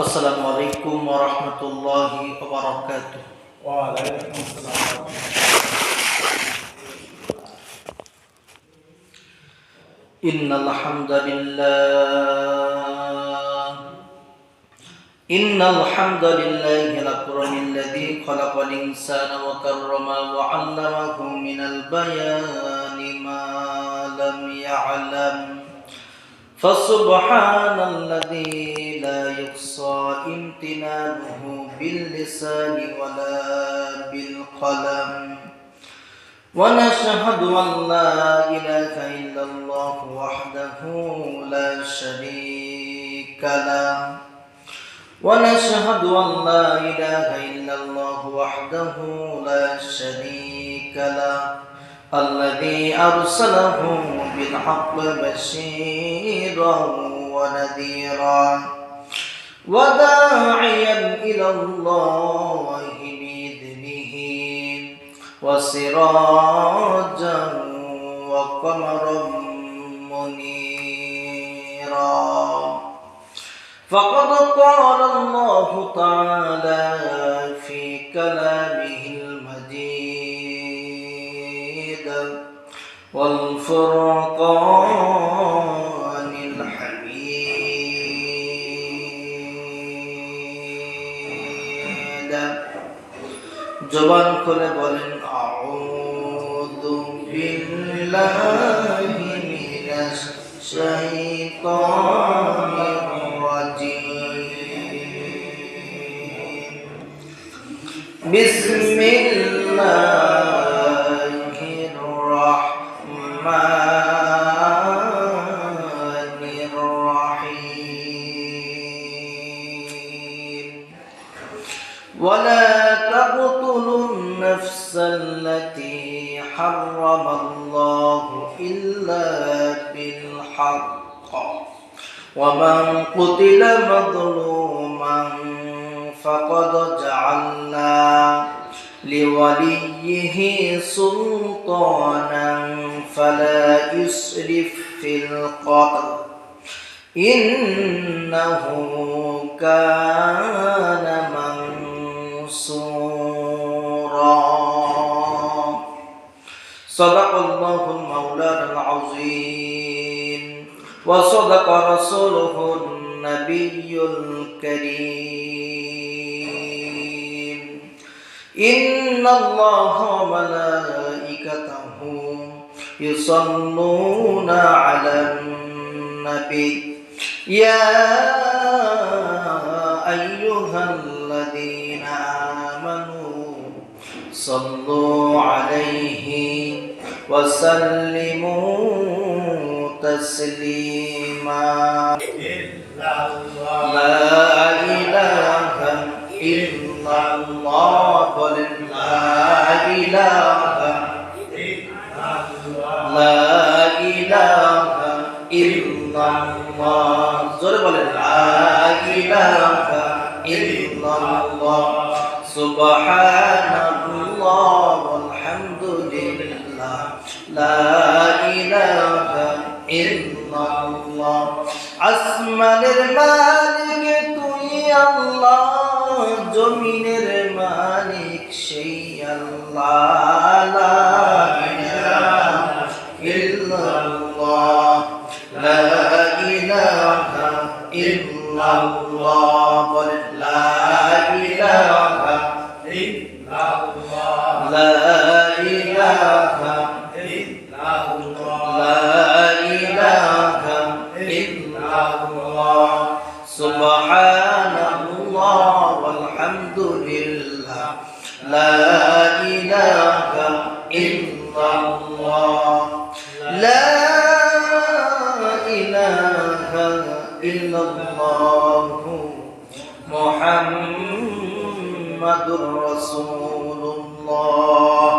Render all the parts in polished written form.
আসসালামু আলাইকুম ওয়া রাহমাতুল্লাহি ওয়া বারাকাতুহু। وعليكم السلام. ইন্নাল হামদালিল্লাহ ইন্নাল হামদালিল্লাহি রাব্বিল্লাযী খালাকাল ইনসানা ওয়া কাররামা ওয়া 'allamahu মিনাল বায়ানি মা লাম ইয়া'লাম فسبحان الذي لا يحصى امتنانه باللسان ولا بالقلم ونشهد أن لا إله إلا الله وحده لا شريك له ونشهد أن لا إله إلا الله وحده لا شريك له الذي أرسله بالحق بشيرا ونذيرا وداعيا إلى الله بإذنه وسراجا وقمرا منيرا فقد قال الله تعالى في كلامه المجيد والفرقان الحميد জবান খুলে বলেন আউযু বিল্লাহি মিনাশ শাইতানির রাজীম বিসমিল্লাহির রাহমানির রাহিম ওয়ালা تقتلوا النفس التي حرم الله إلا بالحق ومن قتل مظلوما فقد جعلنا لوليه سلطانا فلا يسرف في القتل إنه كان منصورا صدق الله المولانا العظيم وصدق رسوله النبي الكريم إن الله وملائكته يصلون على النبي يا أيها الذين آمنوا صلوا عليه وسلموا تسليما لا إله إلا الله لا إله لا إله إلا الله زور بولن لا إله إلا الله سبحان الله والحمد لله لا إله إلا الله আসমানের মালিক তুই আল্লাহ জমিনের মালিক সেই আল্লাহ লা ইলাহা ইল্লাল্লাহ লা ইলাহা ইল্লাল্লাহ বলেন লা ইলাহা ইল্লাল্লাহ লা ইলাহা ইল্লাল্লাহ লা ইলাহা ইল্লাল্লাহ সুবহানাল্লাহ ওয়ালহামদুলিল্লাহ লা ইলাহা ইল্লাল্লাহ লা ইলাহা ইল্লাল্লাহ মুহাম্মাদুর রাসূলুল্লাহ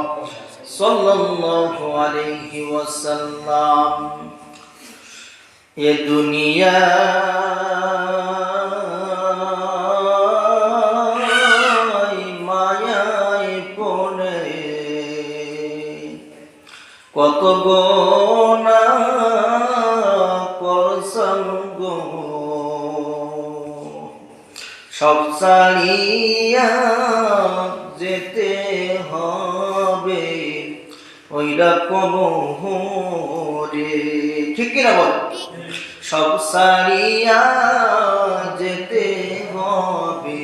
সাল্লাল্লাহু আলাইহি ওয়াসাল্লাম ये दुनिया मायाय पड़े কত গুনাহ করছাম গো সব ছাড়িয়া যেতে হবে ওই রকম রে, ঠিক কিনা বল? সব ছাড়িয়া যেতে হবে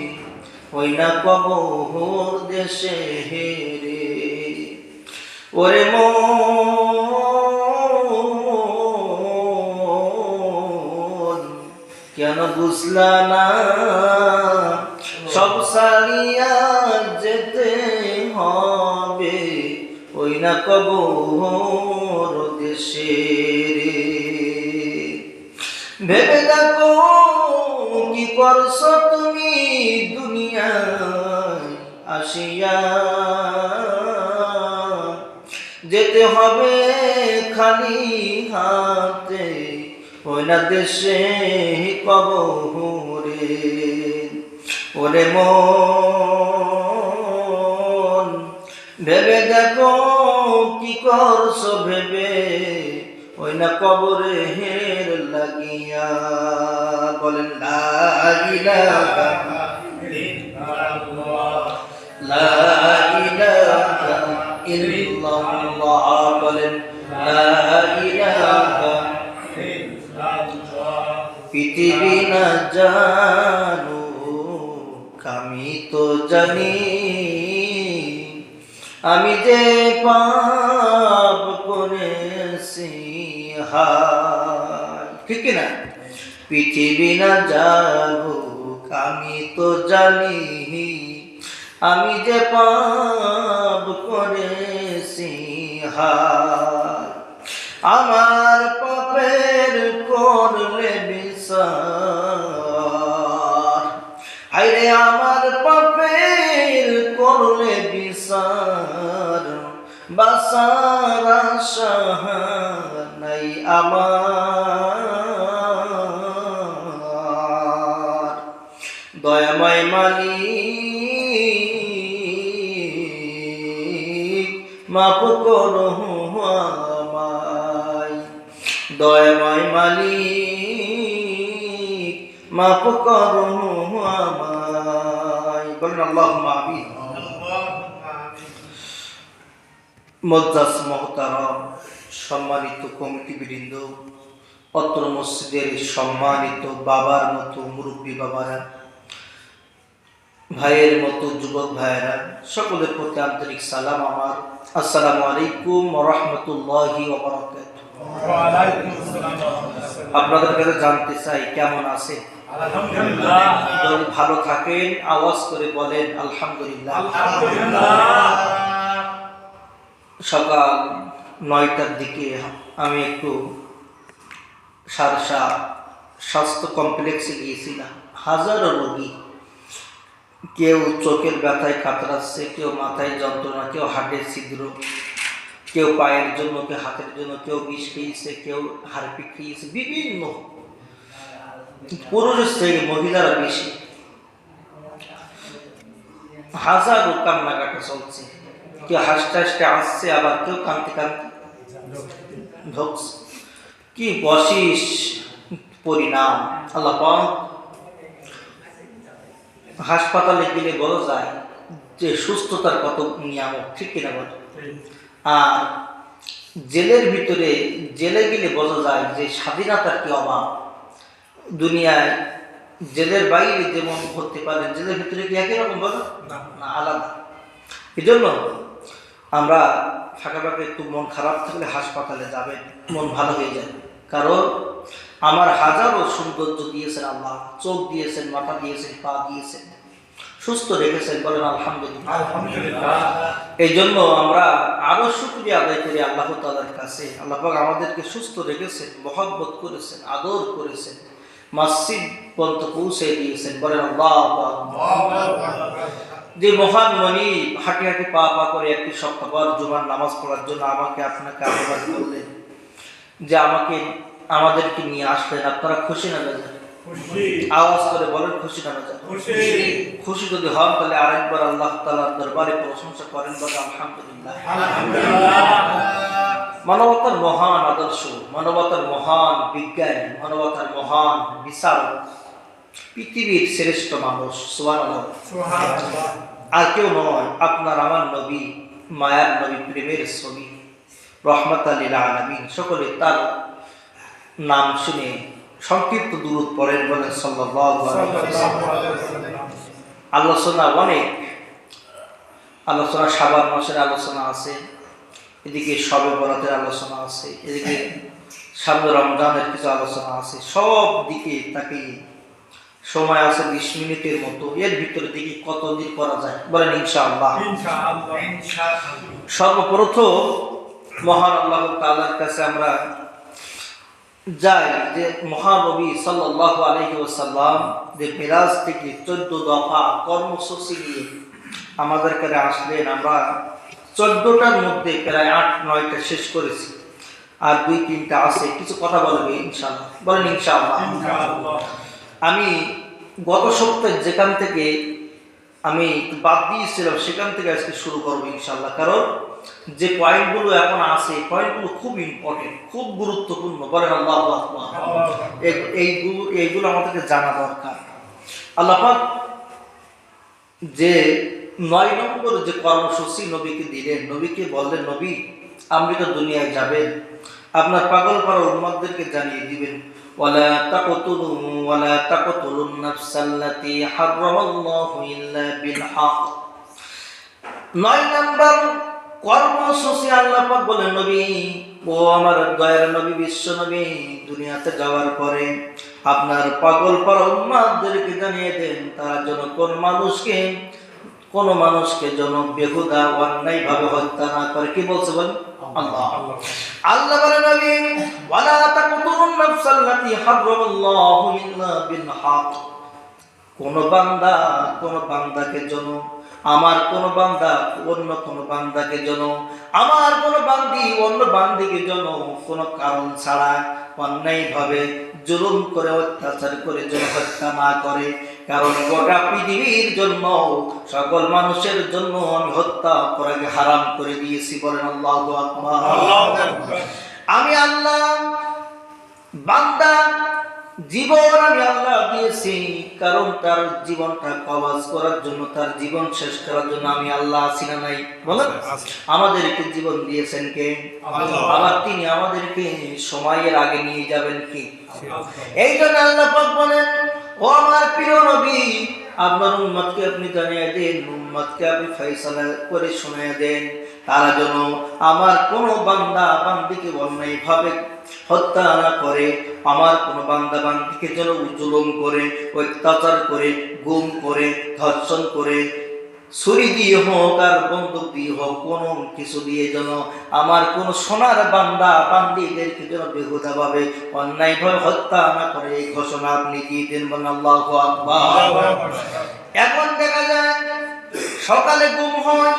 ওই না কবর দেশে রে। ওরে মন কেন বুঝলা না, সব ছাড়িয়া যেতে হবে ওই না কবর দেশে রে। ভেবে দেখো কি করছো তুমি দুনিয়ায় আসিয়া, যেতে হবে খালি হাতে ওই না দেশে কবরে। ওরে মন ভেবে দেখো কি করছো ভেবে ওই না কবরে হের লাগিয়া। বলেন লা ইলাহা লা ইলাহা ইল্লাল্লাহ, বলেন লা ইলাহা পৃথিবী না জানুক আমি তো জানি, আমি যে পাপ করেছি হায়, ঠিক না? পৃথিবী না জানুক আমি তো জানি, আমি যে পাপ করেছি হায়। আমার পাপের করলে বিচার, আইরে আমার পাপের করলে বিচার, বাসার আশা নাই আমার। দয়াময় মালিক মাফ করো আমায়, দয়াময় মালিক মাফ করো আমায়। বলুন আল্লাহুম্মা আমিন। মুআজ্জাজ মুহতারাম, সম্মানিত কমিটিবৃন্দ, অত্র মসজিদের সম্মানিত বাবার মতো মুরব্বী বাবারা, ভাইয়ের মতো যুবক ভাইয়েরা, সকলের প্রতি আন্তরিক সালাম আমার। আসসালামু আলাইকুম ওয়া রাহমাতুল্লাহি ওয়া বারাকাতুহু। ওয়া আলাইকুম আসসালাম। আপনাদের কাছে জানতে চাই কেমন আছে? আলহামদুলিল্লাহ। যদি ভালো থাকেন আওয়াজ করে বলেন আলহামদুলিল্লাহ। আলহামদুলিল্লাহ। সকাল 9টার দিকে আমি একটু সারসা স্বাস্থ্য কমপ্লেক্সে গিয়েছিলাম। হাজারো রোগী, কেউ চোখের ব্যথায় কাতরাচ্ছে, কেউ মাথায় যন্ত্রণা, কেউ হার্টের ছিদ্র, কেউ পায়ের জন্য, কেউ হাতের জন্য, কেউ বিষ খেয়েছে, কেউ হারপিক খেয়েছে, বিভিন্ন পুরুষ থেকে মহিলারা বেশি। হাজারো কান্নাকাটা চলছে, কেউ হাসতে হাসতে আসছে, আবার কেউ কাঁদতে কাঁদতে ঢুকছে। কি বশিস পরিণাম! আল্লাহ পাক হাসপাতালে গেলে বলা যায় যে সুস্থতার কত নিয়ামক, ঠিক কিনা বল? আর জেলের ভিতরে জেলে গেলে বোঝা যায় যে স্বাধীনতার কি অভাব। দুনিয়ায় জেলের বাইরে যেমন করতে পারেন, জেলের ভিতরে কি একই রকম বলো না, আলাদা। এই জন্য আমরা ফাঁকা ফাঁকা একটু মন খারাপ থাকলে হাসপাতালে যাবেন, মন ভালো হয়ে যাবে। কারণ আমার হাজারো সৌন্দর্য দিয়েছেন আল্লাহ, চোখ দিয়েছেন, মাথা দিয়েছেন, পা দিয়েছেন, সুস্থ রেখেছেন, বলেন আলহামদুলিল্লাহ। আলহামদুলিল্লাহ। এই জন্য আমরা আরো শুকরিয়া আদায় করি আল্লাহ তাআলার কাছে। আল্লাহ পাক আমাদেরকে সুস্থ রেখেছেন, মহব্বত করেছেন, আদর করেছেন, মসজিদ পর্যন্ত পৌঁছে দিয়েছেন, বলেন আল্লাহু আকবার। যে মহান মনি হাঁটি হাঁটি পা পা করে একটি সপ্তাহবার জুমার নামাজ পড়ার জন্য আমাকে আপনাকে আহ্বান করলেন, যে আমাদেরকে নিয়ে আসলেন। আপনারা খুশি না বেজার? আওয়াজ করে বলেন খুশি না বেজার? খুশি যদি হন তাহলে আরেকবার আল্লাহ তাআলার দরবারে প্রশংসা করেন, বলেন আলহামদুলিল্লাহ। মানবতার মহান আদর্শ, মানবতার মহান বিজ্ঞান, মানবতার মহান বিচারক পৃথিবীর শ্রেষ্ঠ মানুষ, সুবহানাল্লাহ। সুবহানাল্লাহ। আর কেউ নয়, আপনার আমার নবী, মায়ার নবী, প্রেমের ছবি, রহমাতাল লিল আলামিন। সকলে তার নাম শুনে সংক্ষিপ্ত দুরূদ পড়েন, বলেন সাল্লাল্লাহু আলাইহি ওয়াসাল্লাম। আলোচনা অনেক, আলোচনা শাবান মাসের আলোচনা আছে, এদিকে শবে বরাতের আলোচনা আছে, এদিকে সামনে রমজানের কিছু আলোচনা আছে। সব দিকে তাকে সময় আছে 20 মিনিটের মতো, এর ভিতরে দেখি কতদিন করা যায়, বলেন ইনশাআল্লাহ। ইনশাআল্লাহ। ইনশাআল্লাহ। সর্বপ্রথম মহান আল্লাহ তাআলার কাছে আমরা যাই যে মহানবী সাল্লাল্লাহু আলাইহি ওয়াসাল্লাম যে মিরাজ থেকে 14 দফা কর্মসূচি নিয়ে আমাদের কাছে আসলেন। আমরা 14টার মধ্যে প্রায় 8-9টা শেষ করেছি, আর 2-3টা আছে, কিছু কথা বলবে ইনশাআল্লাহ, বলেন ইনশাআল্লাহ। ইনশাআল্লাহ। আমি গত সপ্তাহে যেখান থেকে আমি বাদ দিয়েছিলাম সেখান থেকে আজকে শুরু করবো ইনশাআল্লাহ, কারণ যে পয়েন্টগুলো এখন আছে পয়েন্টগুলো খুব ইম্পর্টেন্ট, খুব গুরুত্বপূর্ণ, বলেন আল্লাহু আকবার। এইগুলো আমাদেরকে জানা দরকার। আল্লাহ পাক যে 9 নম্বর যে কর্মসূচি নবীকে দিলেন, নবীকে বললেন, নবী আপনি তো দুনিয়ায় যাবেন, আপনার পাগল পাড়া উম্মতদেরকে জানিয়ে দিবেন, ওয়ালা তাকতুলুন নাফসাল্লাতী হারামাল্লাহু ইল্লা বিল হক। 9 নম্বর কর্মসূচি আল্লাহ পাক বলেন, নবী ও আমার দয়ার নবী, বিশ্ব নবী, দুনিয়াতে যাওয়ার পরে আপনার পাগল পাড়া উম্মতদেরকে জানিয়ে দেন, তারা যেন কোন মানুষকে যেন বেহুদা অন্যায় ভাবে হত্যা না করে। কি বলছে বলেন? আল্লাহ বলেন, নবী ওয়ালা তাকতুলুন নাফসাল্লাতী হারামাল্লাহু ইল্লা বিল হক। কোন বান্দাকে যেন, আমার কোন বান্দা অন্য কোন বান্দাকে যেন, আমার কোন বান্দি অন্য বান্দিকে যেন কোন কারণ ছাড়া অন্যায় ভাবে জুলুম করে অত্যাচার করে যেন হত্যা না করে। কারণ গোটা পৃথিবীর জন্য, সকল মানুষের জন্য আমি হত্যা করাকে হারাম করে দিয়েছি, বলেন আল্লাহু আকবার। আমি আল্লাহ বান্দা জীবন আমি আল্লাহ দিয়েছি, কারণ তার জীবনটা কবজ করার জন্য, তার জীবন শেষ করার জন্য আমি আল্লাহ আছি না নাই, বলেন? আমাদেরকে জীবন দিয়েছেন কে? আবার তিনি আমাদেরকে সময়ের আগে নিয়ে যাবেন কে? এই জন্য আল্লাহ পাক বলেন, ও আমার প্রিয় নবী, আপনার উম্মতকে আপনি জানিয়ে দেন, উম্মতকে আপনি ফয়সালা করে শুনিয়ে দেন, তারা যেন আমার কোন বান্দা বান্দিকে অন্যায় ভাবে হত্যা না করে, আমার কোন বান্দা বান্দিকে যেন জুলুম করে, অত্যাচার করে, গুম করে, ধর্ষণ করে, ছুরি দিয়ে হোক আর বন্দুক দিয়ে হোক, কোন কিছু দিয়ে যেন আমার কোন সোনার বান্দা বান্দিদেরকে যেন বেহুদা ভাবে অন্যায় ভাবে হত্যা না করে, এই ঘোষণা আপনি দিয়ে দেন, বলেন আল্লাহু আকবার। এখন দেখা যায় সকালে গুম হয়,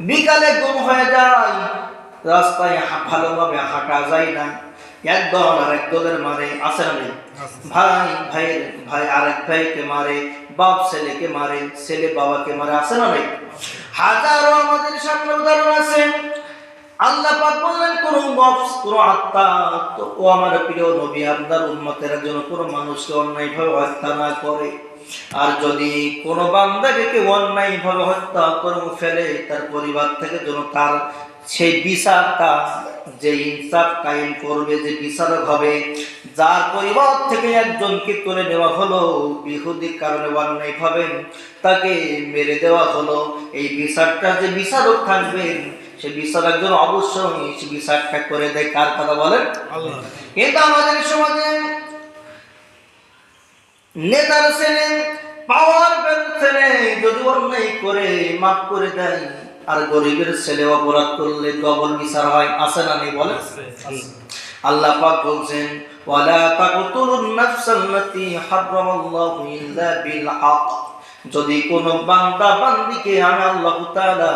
বিকালে গুম হয়ে যায়, রাস্তায় ভালোভাবে হাঁটা যায় না, একদল আর এক দলের মারে, আছে না নেই? ভাই আরেক ভাইকে মারে, বাপ ছেলেকে মারে, ছেলে বাবাকে মারে, আছে না নেই? হাজারো আমাদের সামনে উদাহরণ আছে। আল্লাহ পাক বললেন, কোন নফস, কোন আত্মা, তো ও আমার প্রিয় নবী, আপনার উম্মতেরা যেন কোন মানুষকে অন্যায়ভাবে হত্যা না করে। আর যদি কোন বান্দাকে কেউ অন্যায়ভাবে হত্যা করে ফেলে, তার পরিবার থেকে যেন তার সেই বিচারটা, যে ইনসাফ কায়েম করবে, যে বিচারক হবে, যার পরিবার থেকে একজনকে তুলে নেওয়া হলো, বিহুদির কারণে অন্যায়ভাবে তাকে মেরে দেওয়া হলো, এই বিচারটা যে বিচারক থাকবেন, সে বিচারক যেন অবশ্যই সে বিচারটা করে দেয়। কার কথা বলেন? আল্লাহ। কিন্তু আমাদের সমাজে নেতার ছেলে, পাওয়ার ছেলে যদি অন্যায় করে মাফ করে দেয়, আর গরিবের ছেলে অপরাধ করলে ডবল বিচার হয়, আছে না নেই? বলে। আল্লাহ পাক বলছেন, ওয়ালা তাকতুলুন নাফসাল্লাতী হারামাল্লাহু ইল্লা বিল হক। যদি কোন বান্দা বান্দিকে আমি আল্লাহ তাআলা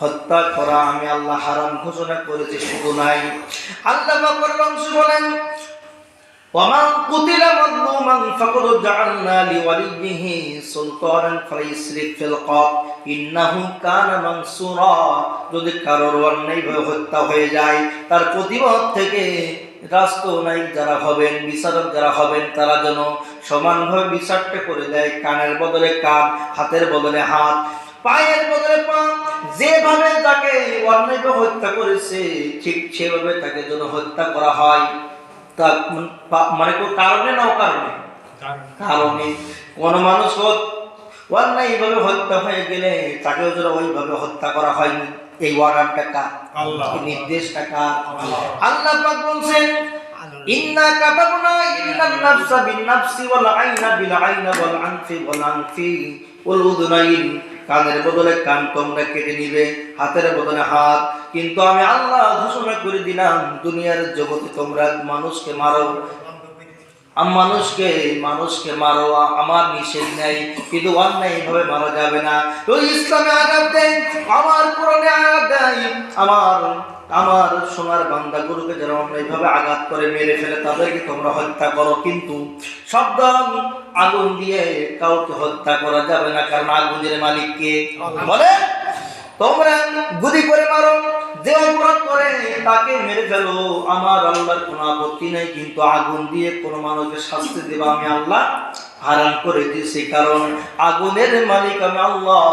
হত্যা করা আমি আল্লাহ হারাম ঘোষণা করেছি, শুধু নাই, আল্লাহ পাক বলেন, ومن قتل مظلوما فقد جعلنا لوليه سلطانا فليسرف في القتل إنه كان منصورا। যদি কারোর অন্যায়ভাবে হত্যা হয়ে যায়, তার প্রতিবাদ থেকে রাষ্ট্রনায়ক যারা হবেন, বিচারক যারা হবেন, তারা যেন সমানভাবে বিচারটা করে দেয়। কানের বদলে কান, হাতের বদলে হাত, পায়ের বদলে পা, যেভাবে তাকে অন্যায়ভাবে হত্যা করেছে ঠিক সেভাবে তাকে যেন হত্যা করা হয়। তা মানে কোন কারণে না কারণে কারণে কোন মানুষ অন্যায়ভাবে হত্যা হয়ে গেলে তাকেও যেন ওইভাবে হত্যা করা হয়। এই অর্ডারটা কার? আল্লাহ। এই নির্দেশটা কার? আল্লাহ পাক বলছেন, ইন্না কাতাবনা ইন্নান নাফসা বিন নাফসি ওয়াল আইনা বিল আইনা ওয়াল আনফি ওয়াল আনফি ওয়াল উযুনাইন, কানের বদলে কান তোমরা কেটে নিবে, হাতের বদলে হাত। কিন্তু আমি আল্লাহ ঘোষণা করে দিলাম, দুনিয়ার জগতে তোমরা মানুষকে মারো, মানুষকে মারো, আমার নিষেধ নেই, কিন্তু অন্যায় ভাবে মারা যাবে না। তো ইসলামে আঘাত দেয়, আমার কোরআনে আঘাত দেয়, আমার সোনার বান্দা গুরুকে যারা অন্যায় ভাবে আঘাত করে মেরে ফেলে তাদেরকে তোমরা হত্যা করো, কিন্তু শব্দ আগুন দিয়ে কাউকে হত্যা করা যাবে না, কারণ আগুনের মালিক কে? বলে তোমরা গুলি করে মারো, যে অপরাধ করে তাকে মেরে ফেলো, আমার আল্লাহর কোনো আপত্তি নেই, কিন্তু আগুন দিয়ে কোনো মানুষকে শাস্তি দেবা আমি আল্লাহ হারাম করে দিয়েছি, কারণ আগুনের মালিক আমি আল্লাহ।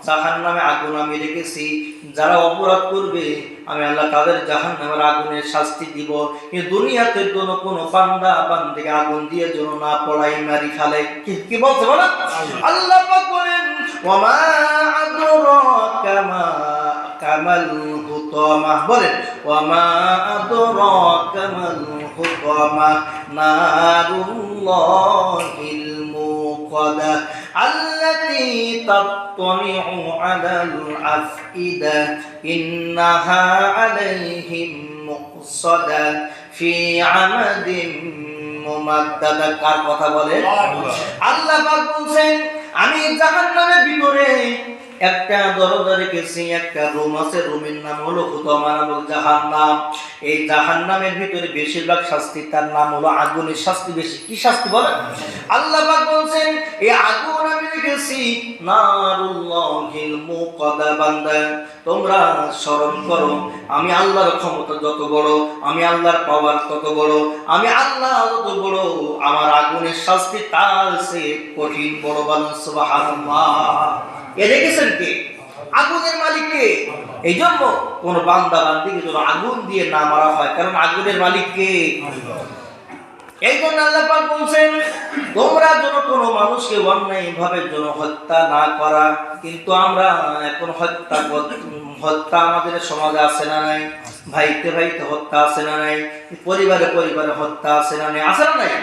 জাহান্নামে আগুন আমি রেখেছি, যারা অপরাধ করবে আমি আল্লাহ তাদের জাহান্নামের আগুনের শাস্তি দিব। কিন্তু দুনিয়াতে কোনো বান্দা বান্দিকে আগুন দিয়ে যেন না পড়াই মারি ফেলে। কি বলছে বলো? আল্লাহ পাক বলেন, ওয়ামা আদরাকা মা কামাল হুতামা, বলেন ওয়ামা আদরাকা মাল হুতামা নারুল্লাহিল মুকাদা আল্লাতী তাত্তালিউ আলাল আফইদা ইন্নাহা আলাইহিম মুকসাদা ফি আমাদিন মুমাদ্দাদা। কার কথা বলে? আল্লাহ পাক বলছেন, আমি জাহান্নামের ভিতরে একটা দরজা রেখেছি, একটা রুম আছে, রুমের নাম হলো হুতামা নামক জাহান্নাম। এই জাহান্নামের ভিতরে বেশিরভাগ শাস্তি তার নাম হলো আগুনের শাস্তি বেশি। কি শাস্তি বলেন? আল্লাহ পাক বলছেন, এই আগুন আমি রেখেছি নারুল্লাহিল মুকাদা। বান্দা তোমরা স্মরণ করো আমি আল্লাহর ক্ষমতা যত বড়, আমি আল্লাহর পাওয়ার তত বড়, আমি আল্লাহ যত বড়, আমার আগুনের শাস্তি তার চেয়ে কঠিন বড়। বলেন সুবহানাল্লাহ। এ রেখেছেন কে? আগুনের মালিক কে? এই জন্য কোন বান্দা বান্দিকে যেন আগুন দিয়ে না মারা হয়, কারণ আগুনের মালিক কে? এই জন্য আল্লাহ পাক বলছেন, তোমরা যেন কোনো মানুষকে অন্যায় ভাবে যেন হত্যা না করা। কিন্তু আমরা এখন হত্যা আমাদের সমাজে আছে না নাই? ভাইতে ভাইতে হত্যা আছে না নাই? পরিবারে পরিবারে হত্যা আছে না নাই? আছে না নাই?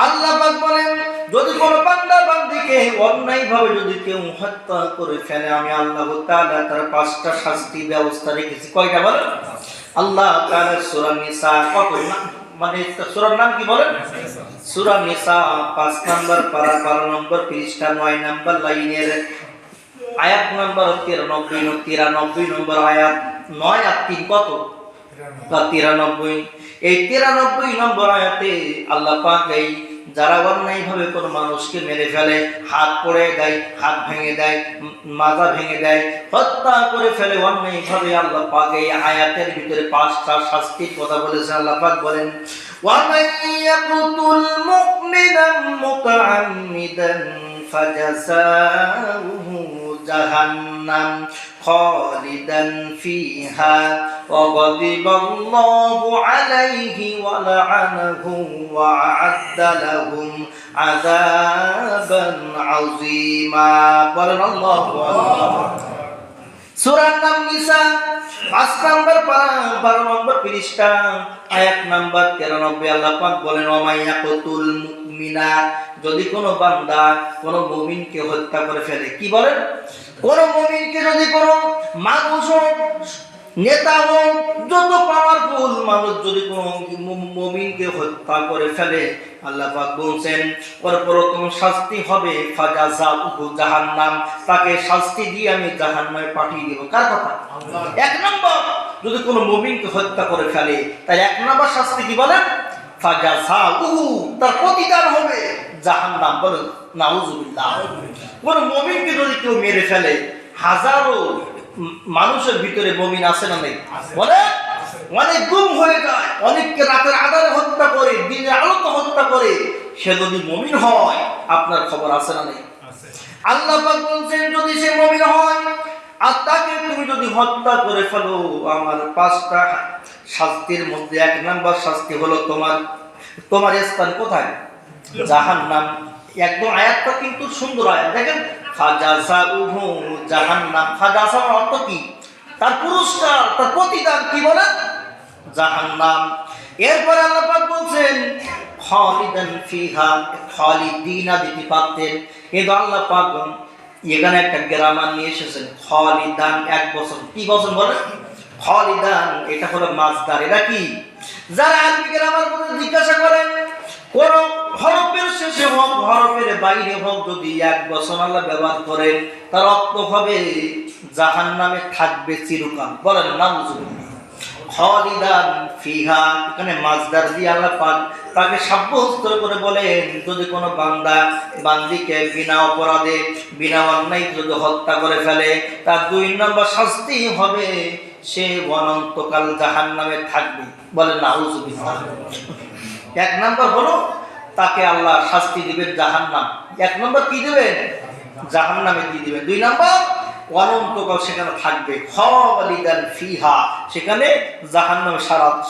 আল্লাহ পাক বলেন, যদি কোনো বান্দা বান্দিকে অন্যায় ভাবে যদি কেউ হত্যা করে ফেলে, আমি আল্লাহ তাআলা তার 5টা শাস্তি ব্যবস্থা রেখেছি। কয়টা বলেন? আল্লাহ তাআলা সূরা নিসা কত মানে সূরার নাম কি বলেন? সূরা নিসা 5 নম্বর পারা 12 নম্বর পৃষ্ঠা 9 নম্বর লাইনের আয়াত নম্বর 93 নম্বর আয়াত 9 আর 3 কত? 93। এই 93 নম্বর আয়াতে আল্লাহ পাক এই যারা অন্যায় ভাবে কোনো মানুষকে মেরে ফেলে, হাত পড়ে দেয়, হাত ভেঙে দেয়, মাজা ভেঙে দেয়, হত্যা করে ফেলে অন্যায় ভাবে, আল্লাহ পাক এই আয়াতের ভিতরে 5টা শাস্তির কথা বলেছেন। আল্লাহ পাক বলেন, ওয়ামান ইয়াকুতুল মুমিনান মুতাআম্মিদান ফাজাযাউহু জাহান্নাম খালিদান ফিহা ওয়া গাদিবাল্লাহু আলাইহি ওয়া লা'আনাহু ওয়া আ'আদ্দা লাহুম আযাবান আযীমা। বলেন আল্লাহু আকবার। সূরার নাম নিসা 5 নম্বর পারা 12 নম্বর পৃষ্ঠা আয়াত নাম্বার 93। আল্লাহ পাক বলেন, ওয়ামাইয়াকুতুল মুমিনা, যদি কোনো বান্দা কোনো মুমিনকে হত্যা করে ফেলে। কি বলেন? কোন মুমিনকে যদি কোনো মানুষ নেতা হোক, যত পাওয়ারফুল মানুষ যদি কোনো মুমিনকে হত্যা করে ফেলে, আল্লাহ পাক বলছেন ওর প্রথম শাস্তি হবে ফাজাযাউহু জাহান্নাম, তাকে শাস্তি দিয়ে আমি জাহান্নামে পাঠিয়ে দেব। কার কথা? 1 নম্বর, যদি কোনো মুমিনকে হত্যা করে ফেলে তার 1 নম্বর শাস্তি কি বলেন? ফাজাযাউহু, তার প্রতিদান হবে জাহান্নাম। বলেন নাউযুবিল্লাহ। কোন মুমিনকে যদি কেউ মেরে ফেলে, হাজারো মানুষের ভিতরে মুমিন আছে না নেই? বলে অনেক গুম হয়ে যায়, অনেককে রাতের আধারে হত্যা করে, দিনের আলোতে হত্যা করে। সে যদি মুমিন হয়, আপনার খবর আছে না নেই? আল্লাহ পাক বলছেন যদি সে মুমিন হয় আর তাকে তুমি যদি হত্যা করে ফেলো, আমার 5টা শাস্তির মধ্যে 1 নম্বর শাস্তি হলো তোমার স্থান কোথায়? জাহান্নাম। একদম আয়াতটা কিন্তু সুন্দর আয়াত, দেখেন, ফাজাসাউহু জাহান্নাম। ফাজাসা অর্থ কি? তার পুরস্কার, তার প্রতিদান কি বলেন? জাহান্নাম। এরপরে আল্লাহ পাক বলছেন খালিদান ফিহা, খালিদিনা দিতে পারতেন, কিন্তু আল্লাহ পাক এখানে একটা গ্রামার নিয়ে এসেছেন, খালিদান 1 বছর। কি বছর বলেন? খালিদান, এটা হলো মাসদার। এটা কি? যারা আরবি গ্রামার মধ্যে জিজ্ঞাসা করেন, কোন হরফের শেষে হোক হরফের বাইরে হোক, যদি 1 বছর আল্লাহ ব্যবহার করেন, তার অর্থ হবে জাহান্নামে থাকবে চিরকাল। বলেন নাউজুবিল্লাহ। খালিদান ফিহা, এখানে মাসদার দিয়ে আল্লাহ পাক তাকে সাব্যস্ত করে বলেন, যদি কোনো বান্দিকে বিনা অপরাধে বিনা অন্যায় যদি হত্যা করে ফেলে, তার 2 নম্বর শাস্তি হবে সে অনন্তকাল জাহান্নামে থাকবে। বলেন নাউজুবিল্লাহ। 1 নম্বর হলো তাকে আল্লাহ শাস্তি দিবেন জাহান্নাম। 1 নম্বর কি দিবেন? জাহান্নামে দিয়ে দিবেন। 2 নম্বর অনন্তকাল সেখানে থাকবে, খালিদান ফিহা, সেখানে জাহান্নামে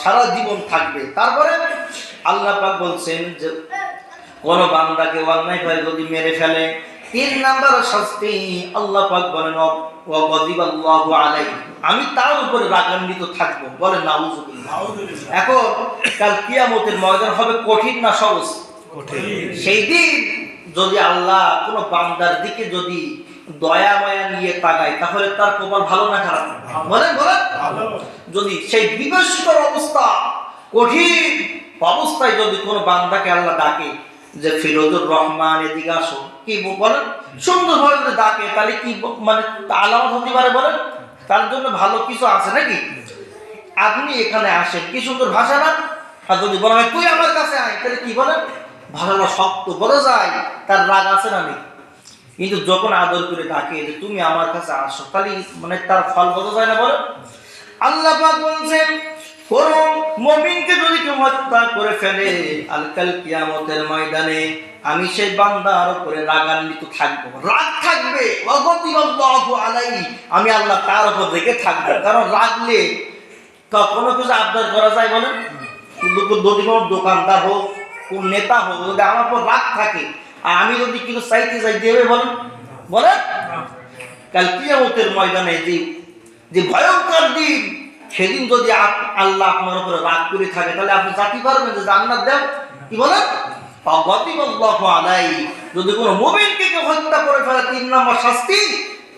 সারা জীবন থাকবে। তারপরে আল্লাহ পাক বলছেন যে কোন বান্দাকে অন্যায়ভাবে যদি মেরে ফেলে, 3 নম্বর শাস্তি আল্লাহ পাক বলেন ওয়াগদিবাল্লাহু আলাইহি, আমি তার উপরে রাগান্বিত থাকবো। বলেন নাউজুবিল্লাহ। এখন কাল কিয়ামতের ময়দান হবে কঠিন না সহজ? কঠিন। সেই দিন যদি আল্লাহ কোন বান্দার দিকে যদি দয়া মায়া নিয়ে তাকায়, তাহলে তার কপাল ভালো না খারাপ? বলেন বলেন। যদি সেই বিভৎসকর অবস্থা, কঠিন অবস্থায় যদি কোনো বান্দাকে আল্লাহ ডাকে যে ফিরোজুর রহমান এদিকে আসো, কি বলেন? সুন্দরভাবে ডাকে, তাহলে কি মানে আলামত হতে পারে? বলেন, তার জন্য ভালো কিছু আছে নাকি? আপনি এখানে আসেন, কি সুন্দর ভাষা না? আর যদি বলা হয় তুই আমার কাছে আয়, তাহলে কি বলেন? ভালো শক্ত বলে যায়, তার রাগ আছে না নেই? কিন্তু যখন আদর করে ডাকে যে তুমি আমার কাছে আসো, তাহলে মানে তার ফল বোঝা যায় না? বলে আল্লাহ পাক বলছেন কোন মুমিনকে যদি কেউ হত্যা করে ফেলে, আলকাল কিয়ামতের ময়দানে আমি সেই বান্দার উপরে রাগান্বিত থাকবো, রাগ থাকবে। ওয়াগদিবাল্লাহু আলাইহি, আমি আল্লাহ তার উপর রেগে থাকবো। কারণ রাগলে কোনো কিছু আবদার করা যায়? বলেন, যদি কোনো দোকানদার হোক, কোন নেতা হোক, যদি আমার উপর রাগ থাকে আর আমি যদি কিছু চাইতে চাই, দেবে? বলেন বলেন। কাল কিয়ামতের ময়দানে যে ভয়ঙ্কর দিন, সেদিন যদি আল্লাহ আপনার উপরে রাগ করে থাকে, তাহলে আপনি চাইতে পারবেন যে জান্নাত দেন? কি বলেন? ওয়াগদিবাল্লাহু আলাইহি, যদি কোনো মুমিনকে কেউ হত্যা করে ফেলে, 3 নম্বর শাস্তি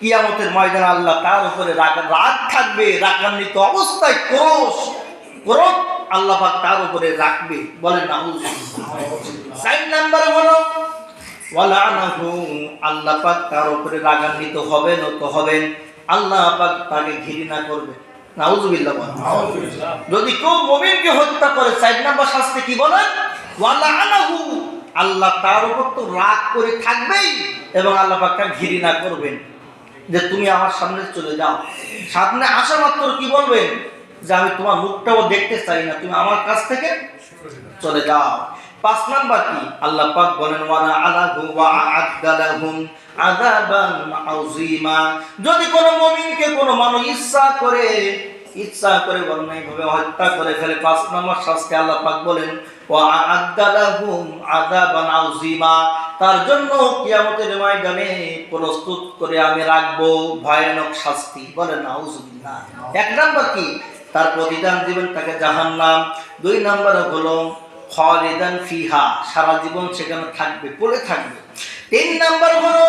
কিয়ামতের ময়দানে আল্লাহ তার উপরে রাগ থাকবে, রাগান্বিত অবস্থায় ক্রোশ আল্লাহ পাক তার উপরে রাখবে। বলেন নাউজুবিল্লাহ। 4 নম্বর হলো ওয়ালানাহু, আল্লাহ পাক তার উপরে রাগান্বিত হবেন তো হবেন, আল্লাহ পাক তাকে ঘৃণা করবে। নাউজুবিল্লাহ। যদি কেউ মুমিনকে হত্যা করে, 4 নম্বর শাস্তি কি বলেন? ওয়ালানাহু, আল্লাহ তার উপর তো রাগ করে থাকবেই এবং আল্লাহ পাক তাকে ঘৃণা করবেন যে তুমি আমার সামনে চলে যাও। সামনে আসা মাত্র কি বলবেন? যে আমি তোমার মুখটাও দেখতে চাই না, তুমি আমার কাছ থেকে চলে যাও। 5 নাম্বার কি? আল্লাহ পাক বলেন ওয়ালা আলাহু ওয়া আ'আদ্দা লাহুম আযাবান আযীমা, যদি কোনো মুমিনকে কোনো মানুষ ইচ্ছা করে অন্যায়ভাবে হত্যা করে ফেলে, 5 নম্বর শাস্তি আল্লাহ পাক বলেন ওয়া আ'আদ্দা লাহুম আযাবান আযীমা, তার জন্য কিয়ামতের ময়দানে প্রস্তুত করে আমি রাখবো ভয়ানক শাস্তি। বলেন নাউজুবিল্লাহ। 1 নাম্বার কি? তার প্রতিদান দিবেন তাকে জাহান্নাম। 2 নম্বর হলো খালিদান ফিহা, সারা জীবন সেখানে থাকবে, পড়ে থাকবে। 3 নম্বর হলো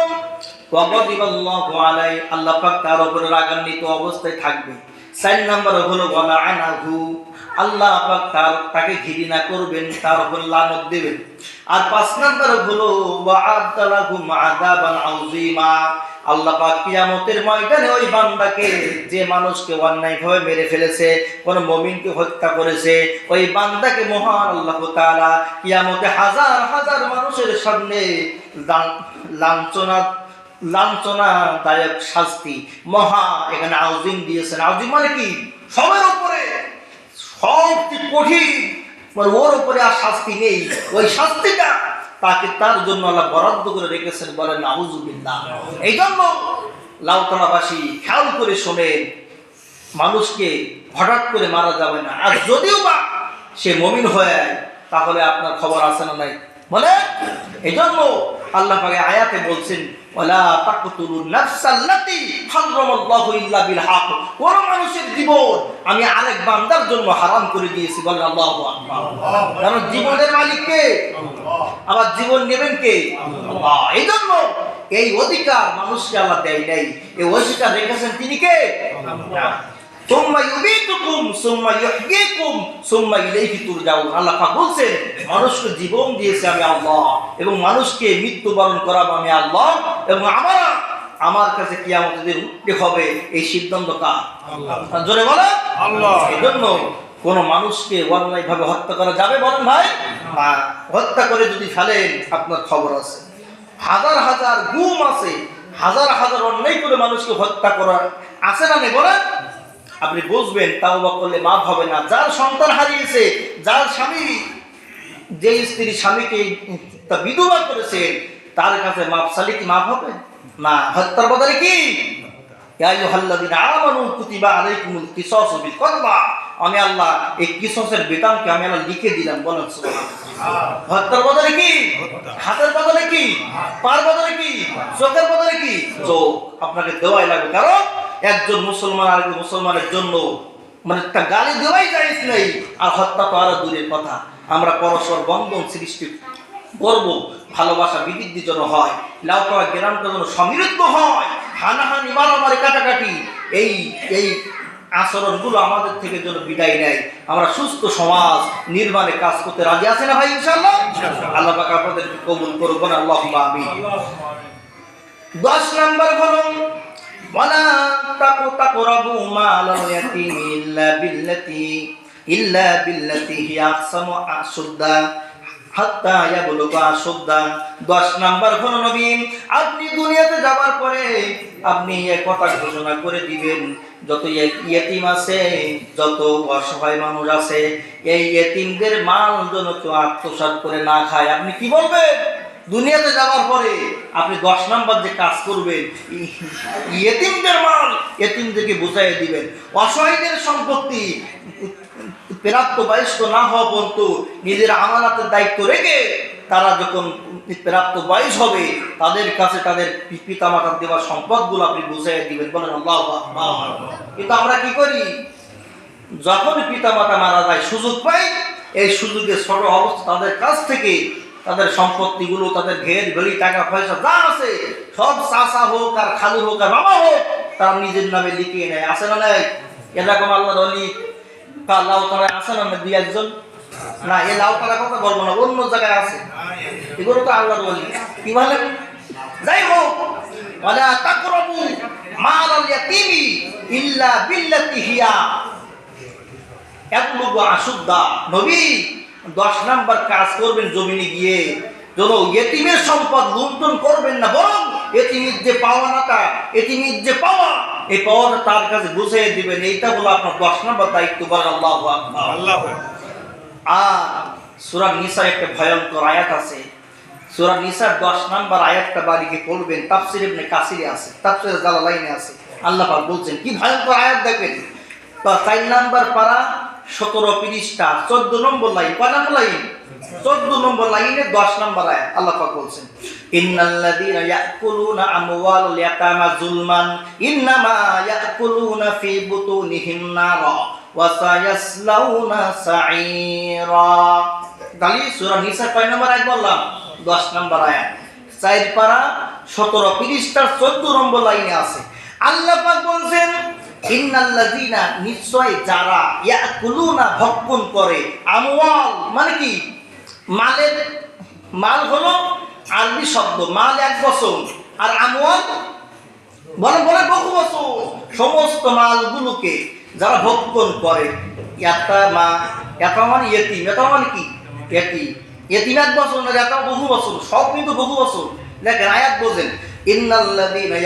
ওয়াগদিবাল্লাহু আলাইহি, আল্লাহ পাক তার উপরে রাগান্বিত অবস্থায় থাকবে। 4 নম্বর হলো ওয়ালানাহু, আল্লাহ পাক তাকে ঘৃণা করবেন, তার উপর লানত দেবেন। আর 5 নম্বর হলো ওয়া'আদ্দা লাহুম আযাবান আযীমা, আল্লাহ পাক কিয়ামতের ময়দানে ওই বান্দাকে, যে মানুষকে অন্যায়ভাবে মেরে ফেলেছে, কোন মুমিনকে হত্যা করেছে, ওই বান্দাকে মহান আল্লাহ তাআলা কিয়ামতে হাজার হাজার মানুষের সামনে লাঞ্ছনাদায়ক শাস্তি, মহা, এখানে আযীম দিয়েছেন। আযীম মানে কি? সবার উপরে সবচেয়ে কঠিন, মানে ওর উপরে আর শাস্তি নেই, ওই শাস্তিটা তাকে তার জন্য আল্লাহ বরাদ্দ করে রেখেছেন, বলেন নাউজুবিল্লাহ। এই জন্য লাউতলাবাসী খেয়াল করে শোনেন, মানুষকে হঠাৎ করে মারা যাবে না, আর যদিও বা সে মুমিন হয় তাহলে আপনার খবর আছে না নাই বলে। এই জন্য আল্লাহ পাক আয়াতে বলছেন, ওয়ালা তাকতুলুন নাফসাল্লাতী হারামাল্লাহু ইল্লা বিল হক, কোন মানুষের জীবন আমি আরেক বান্দার জন্য হারাম করে দিয়েছি, বলেন আল্লাহু আকবার। কারণ জীবনের মালিক কে? আবার জীবন নেবেন কে? আল্লাহ। এই জন্য এই অধিকার মানুষকে আল্লাহ দেয় নাই, এই অধিকার রেখেছেন তিনি কে? সুম্মা ইউবীতুকুম সুম্মা ইউহয়ীকুম সুম্মা ইলাইহি তুরজাউন। আল্লাহ পাক বলছেন, মানুষকে জীবন দিয়েছে আমি আল্লাহ, এবং মানুষকে মৃত্যুবরণ করাবো আমি আল্লাহ, এবং আমার কাছে কিয়ামতের দিন উঠতে হবে, এই সিদ্ধান্ত কার? আল্লাহ। জোরে বলে আল্লাহ। এই জন্য কোন মানুষকে অন্যায় ভাবে হত্যা করা যাবে বলেন ভাই? হত্যা করে যদি ফেলেন আপনার খবর আছে। হাজার হাজার গুম আছে, হাজার হাজার অন্যায় করে মানুষকে হত্যা করা আছে না নেই বলেন? আপনি বুঝবেন তাওবা করলে মাফ হবে না। যার সন্তান হারিয়েছে, যার স্বামী, যে স্ত্রী স্বামীকে বিধবা করেছে, তার কাছে মাফ চাইলে কি মাফ হবে? না। হত্যার বদলে কি? ইয়া আইয়ুহাল্লাযীনা আমানু কুতিবা আলাইকুমুল কিসাসু বিল কতলা। আমি আল্লাহ এই কিসাসের বিধানকে আমি আল্লাহ লিখে দিলাম, বলেন সুবহানাল্লাহ। হত্যার বদলে কি? হাতের বদলে কি? পার বদলে কি? চোখের বদলে কি? চোখ আপনাকে দেওয়াই লাগবে। কারণ একজন মুসলমান আরেকজন মুসলমানের জন্য মানে একটা গালি দেওয়াই জায়েজ নেই, আর হত্যা তো আরো দূরের কথা। আমরা পরস্পর বন্ধন সৃষ্টি করব, ভালোবাসা বৃদ্ধির জন্য হয়, লাউতলা গ্রামটা যেন সমৃদ্ধ হয়, হানাহানি মারামারি কাটাকাটি এই এই আচরণগুলো আমাদের থেকে যেন বিদায় নেয়। আমরা সুস্থ সমাজ নির্মাণে কাজ করতে রাজি আছি না ভাই? ইনশাআল্লাহ। আল্লাহ পাক আপনাদের কবুল করুন, আল্লাহুম্মা আমিন। 10 নাম্বার হলো ওয়ালা তাকরাবু মালাল ইয়াতীমি ইল্লা বিল্লাতি হিয়া আহসানু আশুদ্দা হাত্তা ইয়াবলুগা আশুদ্দা। 10 নাম্বার হলো নবী, আপনি দুনিয়াতে যাবার পরে আপনি এক কথা ঘোষণা করে দিবেন, যত ইয়েতিম আছে, যত অসহায় মানুষ আছে, এই ইয়েতিমদের মাল যেন কেউ আত্মসাৎ করে না খায়। আপনি কি বলবেন? দুনিয়াতে যাওয়ার পরে আপনি 10 নাম্বার যে কাজ করবেন, ইয়েতিমদের মাল ইয়েতিমদেরকে বুঝাইয়ে দিবেন। অসহায়দের সম্পত্তি প্রাপ্ত বয়স্ক না হওয়া পর্যন্ত নিজের আমানতের দায়িত্ব রেখে তারা যখন প্রাপ্ত বয়স হবে তাদের কাছে তাদের পিতা মাতার দেওয়া সম্পদগুলো আপনি বুঝাইয়ে দিবেন, বলেন আল্লাহু আকবার। কিন্তু আমরা কি করি? যখন পিতা মাতা মারা যায় সুযোগ পাই, এই সুযোগে ছোট অবস্থা তাদের কাছ থেকে তাদের সম্পত্তিগুলো, তাদের ঘের ঘড়ি টাকা পয়সা যা আছে সব চাচা হোক আর খালু হোক আর মামা হোক তারা নিজের নামে লিখিয়ে নেয়। আছে না নাই? এরকম আল্লাহর ওলি লাউতলা আছে না? 2 একজন না, এই লাউতলার কথা বলবো না, অন্য জায়গায় আছে। এগুলো তো আল্লাহর ওলি। কি বলে? যাই হোক, ওয়ালা তাকরাবু মালাল ইয়াতীমি ইল্লা বিল্লাতি হিয়া ইয়াবলুগু আশুদ্দা। নবী 10 নাম্বার কাজ করবেন জমিনে গিয়ে, যেন ইয়েতিমের সম্পদ লুণ্ঠন করবেন না, বরং ইয়েতিমের যে পাওয়াটা, ইয়েতিমের যে পাওয়া, এই পাওয়াটা তার কাছে বুঝিয়ে দিবেন। এইটা হলো আপনার 10 নাম্বার দায়িত্ব, বলেন আল্লাহু আকবার। আল্লাহু আকবার। আর সূরা নিসার একটা ভয়ঙ্কর আয়াত আছে, সূরা নিসার 10 নাম্বার আয়াতটা বাড়িকে পড়বেন, তাফসীর ইবনে কাসিরে আছে, তাফসীর জালালাইনে আছে। আল্লাহ পাক বলছেন কি ভয়ঙ্কর আয়াত দেখেন। তো 4 নাম্বার পারা 17 পৃষ্ঠা 14 নম্বর লাইন, কয় নম্বর লাইন? 14 নম্বর লাইনে 10 নম্বর আয়াত আল্লাহ পাক বলছেন, ইন্নাল্লাযীনা ইয়াকুলুনা আমওয়ালাল ইয়াতামা যুলমান ইন্নামা ইয়াকুলুনা ফি বুতুনিহিম নারা ওয়া সায়াসলাউনা সাঈরা। তাহলে সূরা নিসা কয় নম্বর আয়াত বললাম? 10 নম্বর আয়াত, 4 পারা 17 পৃষ্ঠা 14 নম্বর লাইনে আছে। আল্লাহ পাক বলছেন ইন্নাল্লাযীনা, নিশ্চয় যারা, ইয়াকুলুনা ভক্ষণ করে, আমওয়াল মানে কি? মালের, মাল হলো আরবি শব্দ, মাল 1 বছর, আর আমওয়াল বলে বহু বছর। সমস্ত মালগুলোকে যারা ভক্ষণ করে, ইয়াতামা, ইয়াতামা মানে ইয়েতিম, ইয়াতামা মানে কি? ইয়েতিম। ইয়েতিম 1 বছর না, ইয়াতামা বহু বছর, সব কিন্তু বহু বছর। দেখেন আয়াত বোঝেন, ইন্নাল্লাযীনা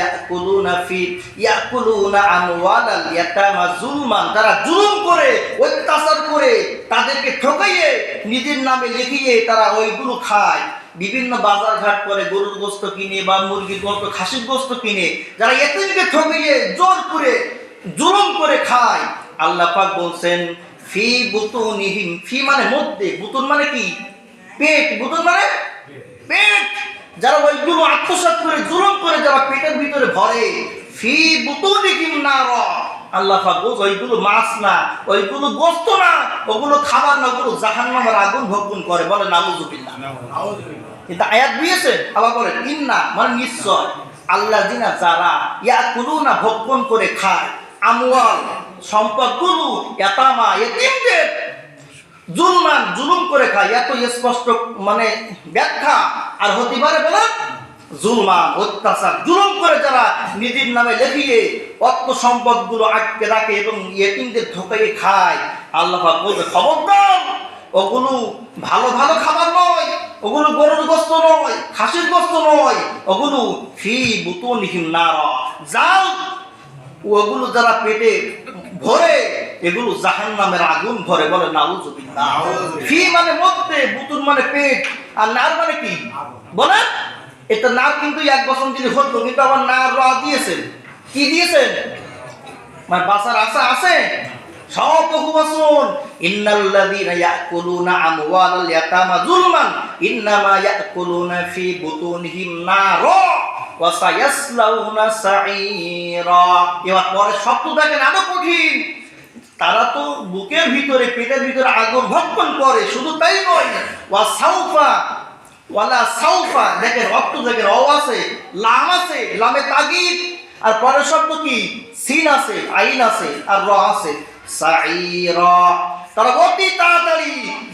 ইয়াকুলুনা আমওয়ালাল ইয়াতামা যুলমান, তারা জুলুম করে, অত্যাচার করে, তাদেরকে ঠকাইয়ে নিজের নামে লিখিয়ে তারা ওইগুলো খায়। বিভিন্ন বাজার ঘাট করে গরুর গোশত কিনে বা মুরগির গোশত, খাসির গোশত কিনে যারা এতিমকে ঠকাইয়ে জোর করে জুলুম করে খায়, আল্লাহ পাক বলছেন ফি বুতুনিহিম, ফি মানে মধ্যে, বুতুন মানে কি পেট, বুতুন মানে পেট, যারা ওইগুলো আত্মসাৎ করে জুলুম করে যারা পেটের ভিতরে ভরে, ফি বুতুনিহিম নার, আল্লাহ পাক বলছে ওইগুলো মাছ না, ওইগুলো গোশত না, ওগুলো খাবার না, ওগুলো জাহান্নামের আগুন ভক্ষণ করে। বলে নাউযুবিল্লাহ। কিন্তু আয়াত দিয়েছে আবার বলে ইন্না মানে নিশ্চয়, আল্লাযিনা যারা ইয়াকুলুনা ভক্ষণ করে খায়, আমওয়াল সম্পদগুলো, ইয়াতামা এতিমদের, জুলমান জুলুম করে খায়। এত স্পষ্ট মানে ব্যাখ্যা আর হতে পারে বলে জুলমান, অত্যাচার, জুলুম করে যারা নিজের নামে লেখিয়ে অর্থ সম্পদগুলো আটকে রাখে এবং এতিমদের ঠকাইয়ে খায়, আল্লাহ পাক বলছে খবরদার, ওগুলো ভালো ভালো খাবার নয়, ওগুলো গরুর গোশত নয়, খাসির গোশত নয়, ওগুলো ফি বুতুনিহিম নার, যাও ওগুলো যারা পেটে ভরে এগুলো জাহান্নামের আগুন ভরে। বলে নাউযুবিল্লাহ। ফি মানে মধ্যে, বুতুন মানে পেট, আর নার মানে কি বলে, এটা নার কিন্তু এক বছর দিলে হতো, কিন্তু আবার নার র দিয়েছেন, কি দিয়েছেন মানে বাসার আশা আছে সব বহু বছর। ইন্নাল্লাযীনা ইয়াকুলুনা আমওয়ালাল ইয়াতামা যুলমান ইন্নামা ইয়াকুলুনা ফি বুতুনিহিম নার ওয়া সায়াসলাউনা সাঈরা। এবার পরে শব্দ দেখেন আরো কঠিন, তারা তো বুকের ভিতরে, পেটের ভিতরে আগুন ভক্ষণ করে। শুধু তাই নয়, ওয়া সাউফা, ওয়ালা সাউফা, দেখেন অর্থ দেখেন, অ আছে, লাম আছে, লামে তাগিদ, আর পরের শব্দ কি সিন আছে, আইন আছে, আর র আছে, সাঈরা, তারা অতি তাড়াতাড়ি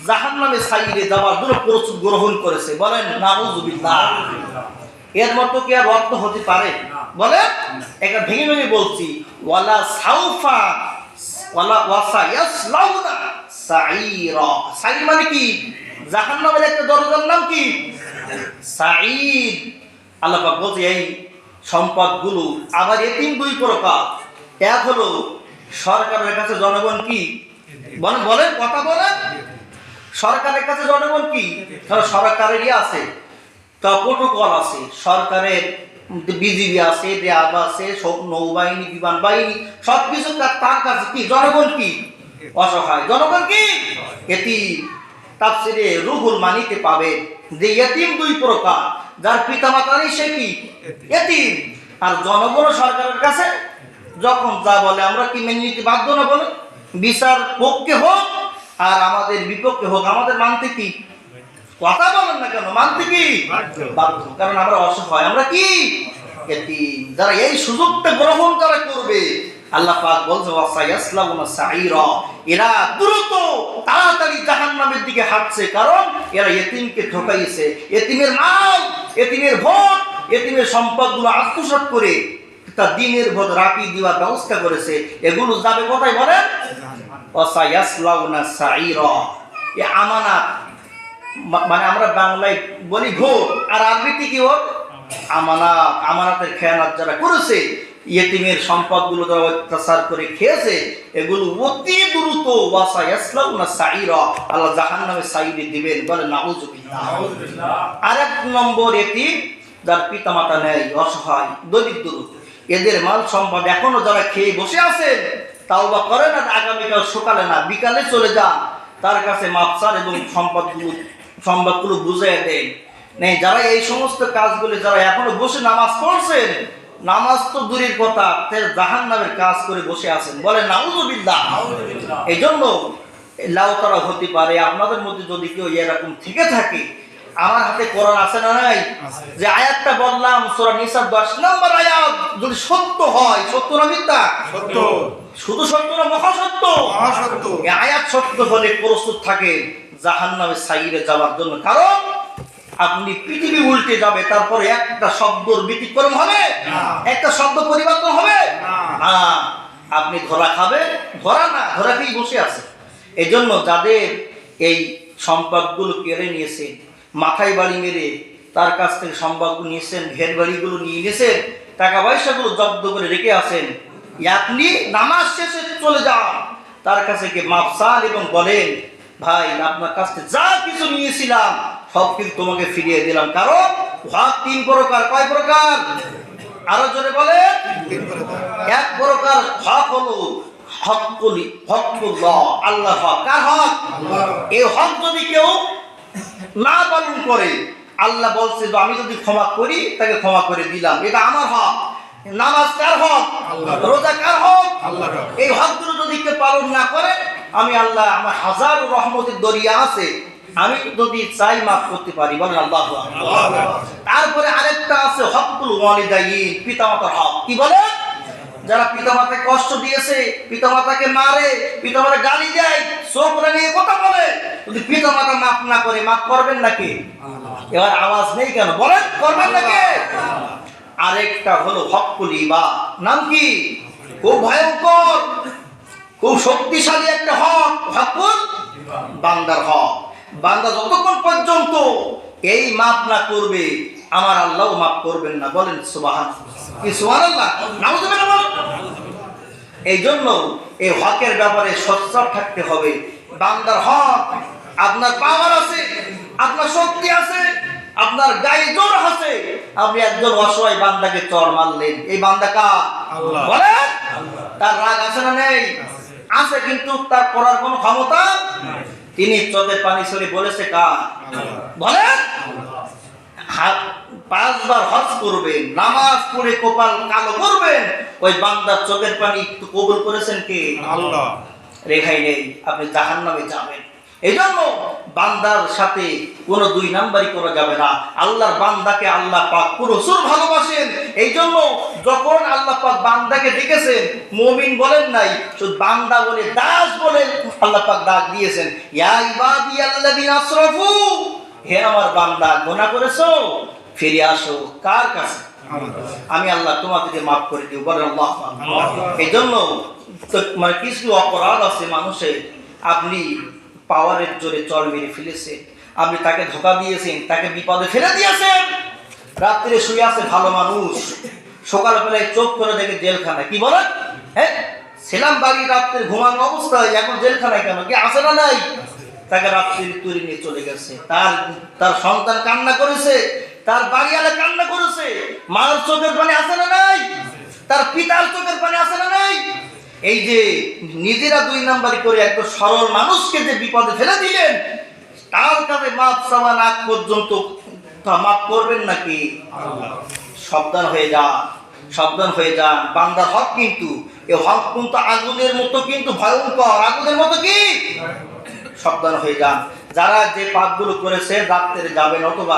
জাহান্নামে সাইরে যাওয়ার জন্য প্রস্তুত গ্রহণ করেছে। বলেন নাউযুবিল্লাহ। এর মতো কি আর অর্থ হতে পারে? বলেন একটা ভেঙে ভেঙে বলছি, ওয়ালা সাউফা ওয়ালা ওয়াসায়াসলাউনা সাঈরা। সাঈর মানে কি? জাহান্নামের একটা দরজার নাম কি? সাঈদ। আল্লাহ পাক বলছে এই সম্পদগুলো আবার এতিম দুই প্রকার। এক হলো সরকারের কাছে জনগণ কি বলেন, কথা বলেন, সরকারের কাছে জনগণ কি, সরকারেরই আছে, তা প্রোটোকল আছে, সরকারের বিজিবি আছে, র্যাব আছে, সব নৌবাহিনী, বিমান বাহিনী, সবকিছু তার কাছে কি, জনগণ কি অসহায়, জনগণ কি এতিম। তাফসীরে রুহুল মানিতে পাবে যে এতিম দুই প্রকার, যার পিতামাতা নেই সে কি এতিম, আর জনগণ সরকারের কাছে যখন যা বলে আমরা কি মেনে নিতে বাধ্য না? বলে বিচার পক্ষে হোক আর আমাদের বিপক্ষে হোক, আমাদের মানতে কি, কথা বলেন না কেন, মানতে কি বাধ্য, কারণ আমরা অসহায়, আমরা কি এতিম। যারা এই সুযোগটা গ্রহণ করা করবে, আল্লাহ পাক বলছে ওয়াসায়াসলাউনা সাঈরা, এরা দ্রুত তাড়াতাড়ি জাহান্নামের দিকে হাঁটছে, কারণ এরা এতিমকে ঠকাইছে, এতিমের মাল, এতিমের ভোট, এতিমের সম্পদগুলো আত্মসাৎ করে তার দিনের ভোট রাখি দেওয়ার ব্যবস্থা করেছে। এগুলো যাবে কোথায় বলেন? ওয়াসায়াসলাউনা সাঈরা। এ আমানত মানে আমরা বাংলায় বলি ভোট, আর আরবিতে কি হোক আমানত। আমানতের খেয়ানত যারা করেছে, ইয়েতিমের সম্পদগুলো যারা অত্যাচার করে খেয়েছে, এগুলো অতি দ্রুত ওয়াসায়াসলাউনা সাঈরা, আল্লাহ জাহান্নামে সাঈরে দিবেন। বলে নাউযুবিল্লাহ। আরেক নম্বর এতিম, যার পিতামাতা নেই, অসহায়, দরিদ্র, এদের মাল সম্পদ এখনো যারা খেয়ে বসে আছেন, তাওবা করেন আর আগামীকাল সকালে না বিকালে চলে যান, তার কাছে মাপসার এবং সম্পদগুলো বুঝিয়ে দেন। নেই যারা এই সমস্ত কাজগুলো যারা এখনো বসে নামাজ পড়ছেন, নামাজ তো দূরের কথা, জাহান্নামের কাজ করে বসে আছেন। বলে নাউযুবিল্লাহ। এই জন্য লাউতারা হতে পারে আপনাদের মধ্যে যদি কেউ এরকম থেকে থাকে, আমার হাতে কোরআন আছে না নাই, যে আয়াতটা বললাম সূরা নিসা 10 নম্বর আয়াত, যদি সত্য হয়, সত্য না মিথ্যা? সত্য। শুধু সত্য না মহাসত্য? মহাসত্য। এই আয়াত সত্য হলে প্রস্তুত থাকে জাহান্নামে সাইরে যাওয়ার জন্য, কারণ আপনি পৃথিবী উল্টে যাবে, তারপরে একটা শব্দর ব্যতিক্রম হবে, একটা শব্দ পরিবর্তন হবে না, আপনি ধরা খাবেন, ধরা না ধরা খেয়ে বসে আছে। এই জন্য যাদের এই সম্পদগুলো কেড়ে নিয়েছে, মাথায় বাড়ি মেরে তার কাছ থেকে সম্পদগুলো নিয়েছেন, ঘের বাড়িগুলো নিয়ে গেছেন, টাকা পয়সাগুলো জব্দ করে রেখে আসেন, আপনি নামাজ শেষে চলে যান, তার কাছে গিয়ে মাপ চান এবং বলেন, ভাই আপনার কাছ থেকে যা কিছু নিয়েছিলাম সব কিছু তোমাকে ফিরিয়ে দিলাম। কারণ হক তিন প্রকার। কয় প্রকার? আরো জোরে বলেন। এক প্রকার হক হলো হকুল্লাহ, আল্লাহ হক। কার হক? এই হক যদি কেউ না পালন করে, আল্লাহ বলছে যে আমি যদি ক্ষমা করি তাকে ক্ষমা করে দিলাম, এটা আমার হক। নামাজ কার হক? রোজা কার হক? এই হকগুলো যদি কেউ পালন না করে, আমি আল্লাহ, আমার হাজারো রহমতের দরিয়া আছে, আমি যদি চাই মাফ করতে পারি। বলেন আল্লাহু আকবার। তারপরে আরেকটা আছে হকুল ওয়ালিদাইন, পিতামাতার হক। কি বলে? যারা পিতামাতাকে কষ্ট দিয়েছে, পিতামাতাকে মারে, পিতামাতা গালি দেয়, চোখ রাঙিয়ে কথা বলে, যদি পিতামাতা মাফ না করে, মাফ করবেন নাকি? এবার আওয়াজ নেই কেন? বলেন, করবেন নাকি? আরেকটা হলো হকুল ইবাদ। নাম কি? খুব ভয়ঙ্কর, খুব শক্তিশালী একটা হক, হকুল বান্দার হক। বান্দা যতক্ষণ পর্যন্ত এই মাফ না করবে, আমার আল্লাহ মাফ করবেন না। বলেন সুবহানাল্লাহ। কি সুবহানাল্লাহ? নাউযুবিল্লাহ বলেন। এই জন্য এই হকের ব্যাপারে সচ্চর থাকতে হবে। বান্দার হক, আপনার পাওয়ার আছে, আপনার শক্তি আছে, আপনার গায়ে জোর আছে, আপনি একজন অসহায় বান্দাকে চর মারলেন, এই বান্দা কার? আল্লাহ। বলেন, তার রাগ আছে না নেই? আছে, কিন্তু তার করার কোনো ক্ষমতা নেই। তিনি চোখের পানি সরে বলেছে কার? বলেন, 5 বার হজ করবেন, নামাজ পড়ে কপাল কালো করবেন, ওই বান্দার চোখের পানি একটু কবুল করেছেন কে? আল্লাহ। রেখাই নেই, আপনি জাহান্নামে যাবেন। এই জন্য বান্দার সাথে কোনো 2 নাম্বারই করা যাবে না। আল্লাহর বান্দাকে আল্লাহ পাক প্রচুর ভালোবাসেন। এই জন্য যখন আল্লাহ পাক বান্দাকে ডেকেছেন, মুমিন বলেন নাই, শুধু বান্দা বলে, দাস বলে আল্লাহ পাক ডাক দিয়েছেন, ইয়া ইবাদিয়াল্লাযিনা আসরাফু, হে আমার বান্দা, গুনাহ করেছো, ফিরে আসো। কার কাছে? আমি আল্লাহ তোমাকে মাফ করে দিব। বলেন আল্লাহ। এই জন্য মানে কিছু অপরাধ আছে মানুষের, আপনি পাওয়ারের জোরে চর মেরে ফেলেছেন, আপনি তাকে ধোকা দিয়েছেন, তাকে বিপদে ফেলে দিয়েছেন। রাত্রে শুয়ে আছে ভালো মানুষ, সকালবেলায় চোখ করে দেখে জেলখানায়। কি বলেন? হ্যাঁ, ছিলাম বাড়ি, রাত্রে ঘুমানো অবস্থায়, এখন জেলখানায় কেন? কি আছে না নাই? তাকে রাত্রি তুলে নিয়ে চলে গেছে। তার সন্তান কান্না করেছে, তার বাড়িওয়ালা কান্না করেছে, মার চোখের পানি আছে না নাই? তার পিতার চোখের পানি আছে না নাই? এই যে নিজেরা 2 নাম্বারি করে একদম সরল মানুষকে যে বিপদে ফেলে দিলেন, তার কাছে মাপ চাওয়ার আগ পর্যন্ত মাপ করবেন নাকি? সাবধান হয়ে যান, সাবধান হয়ে যান। বান্দার হক কিন্তু, এই হক কিন্তু আগুনের মতো, কিন্তু ভয়ঙ্কর, আগুনের মতো। কি? সাবধান হয়ে যান। যারা যে পাপগুলো করেছে, রাত্রে যাবেন অথবা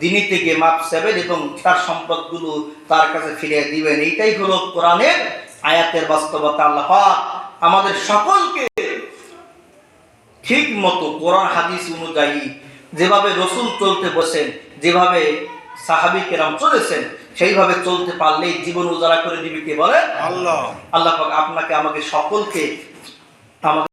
দিনে থেকে মাপ চাইবেন এবং তার সম্পদগুলো তার কাছে ফিরিয়ে দিবেন। এইটাই হলো কোরআনের আয়াতের বাস্তবতা। আল্লাহ পাক আমাদের সকলকে ঠিক মতো কোরআন হাদিস অনুযায়ী যেভাবে রসুল চলতে বসেন, যেভাবে সাহাবী কেরাম চলেছেন, সেইভাবে চলতে পারলেই জীবন উজাড়া করে দিবে কে? বলে আল্লাহ। আল্লাহ পাক আপনাকে আমাকে সকলকে আমাদের